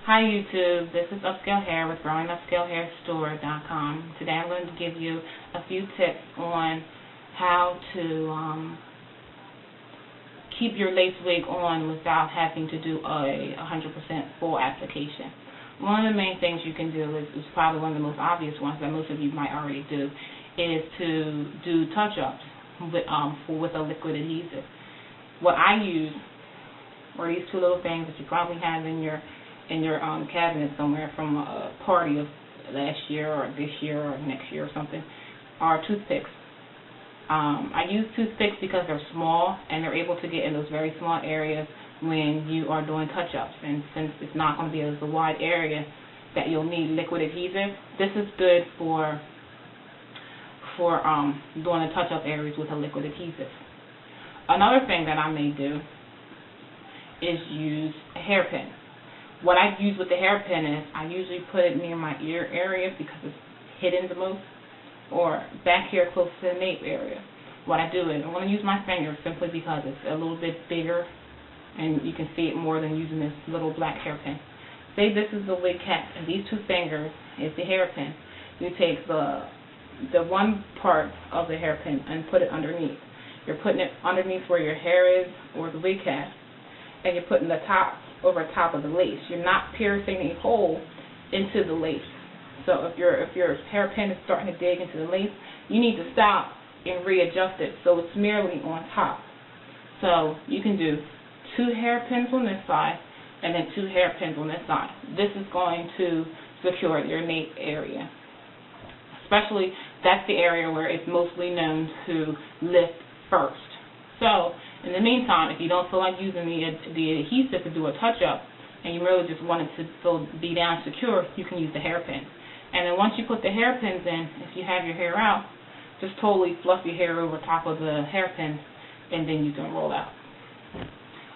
Hi YouTube, this is Upscale Hair with GrowingUpscaleHairStore.com. Today I'm going to give you a few tips on how to keep your lace wig on without having to do a 100% full application. One of the main things you can do is probably one of the most obvious ones that most of you might already do, is to do touch-ups with a liquid adhesive. What I use are these two little things that you probably have in your cabinet somewhere from a party of last year or this year or next year or something, are toothpicks. I use toothpicks because they're small and they're able to get in those very small areas when you are doing touch-ups. And since it's not going to be a wide area that you'll need liquid adhesive, this is good for doing the touch-up areas with a liquid adhesive. Another thing that I may do is use a hairpin. What I use with the hairpin is I usually put it near my ear area because it's hidden the most, or back here close to the nape area. What I do is I'm going to use my finger simply because it's a little bit bigger and you can see it more than using this little black hairpin. Say this is the wig cap and these two fingers is the hairpin. You take the one part of the hairpin and put it underneath. You're putting it underneath where your hair is or the wig cap, and you're putting the top over top of the lace. You're not piercing a hole into the lace. So if your hairpin is starting to dig into the lace, you need to stop and readjust it so it's merely on top. So you can do 2 hairpins on this side and then 2 hairpins on this side. This is going to secure your nape area. Especially that's the area where it's mostly known to lift first. So in the meantime, if you don't feel like using the adhesive to do a touch-up and you really just want it to be down secure, you can use the hairpin. And then once you put the hairpins in, if you have your hair out, just totally fluff your hair over top of the hairpin and then you can roll out.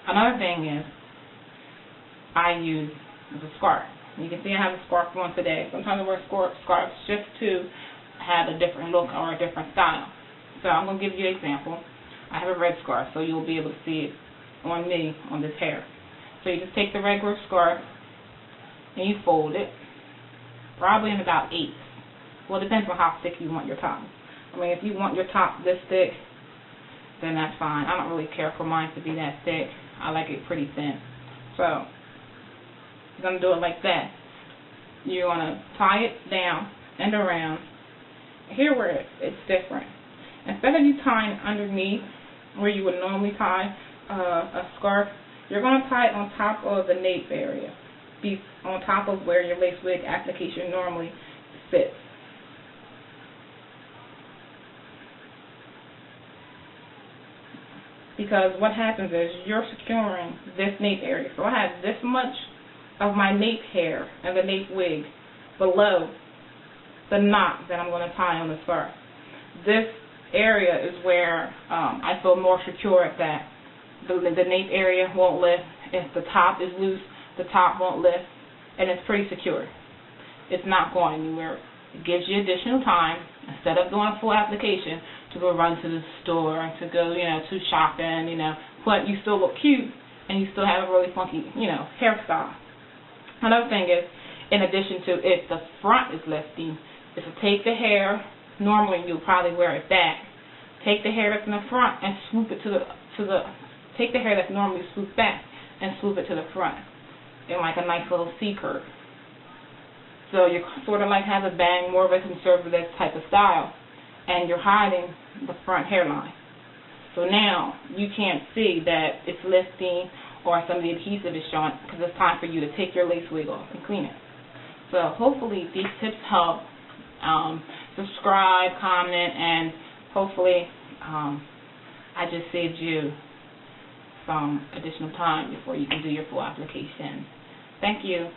Another thing is I use the scarf. You can see I have a scarf on today. Sometimes I wear scarves just to have a different look or a different style. So I'm going to give you an example. I have a red scarf, so you'll be able to see it on me, on this hair. So you just take the regular scarf and you fold it, probably in about 8. Well, it depends on how thick you want your top. I mean, if you want your top this thick, then that's fine. I don't really care for mine to be that thick. I like it pretty thin. So you're going to do it like that. You're going to tie it down and around. Here where it's different. Instead of you tying underneath where you would normally tie a scarf, you're going to tie it on top of the nape area, on top of where your lace wig application normally sits. Because what happens is you're securing this nape area. So I have this much of my nape hair and the nape wig below the knot that I'm going to tie on the scarf. This area is where I feel more secure that the nape area won't lift. If the top is loose, the top won't lift, and it's pretty secure. It's not going anywhere. It gives you additional time instead of doing a full application to go run to the store, to go, to shopping, but you still look cute and you still have a really funky, hairstyle. Another thing is, in addition to if the front is lifting, is to take the hair. Normally you'll probably wear it back. Take the hair that's in the front and swoop it take the hair that's normally swooped back and swoop it to the front in like a nice little C curve. So you sort of like have a bang, more of a conservative type of style, and you're hiding the front hairline. So now you can't see that it's lifting or some of the adhesive is showing because it's time for you to take your lace wig off and clean it. So hopefully these tips help. Subscribe, comment, and hopefully I just saved you some additional time before you can do your full application. Thank you.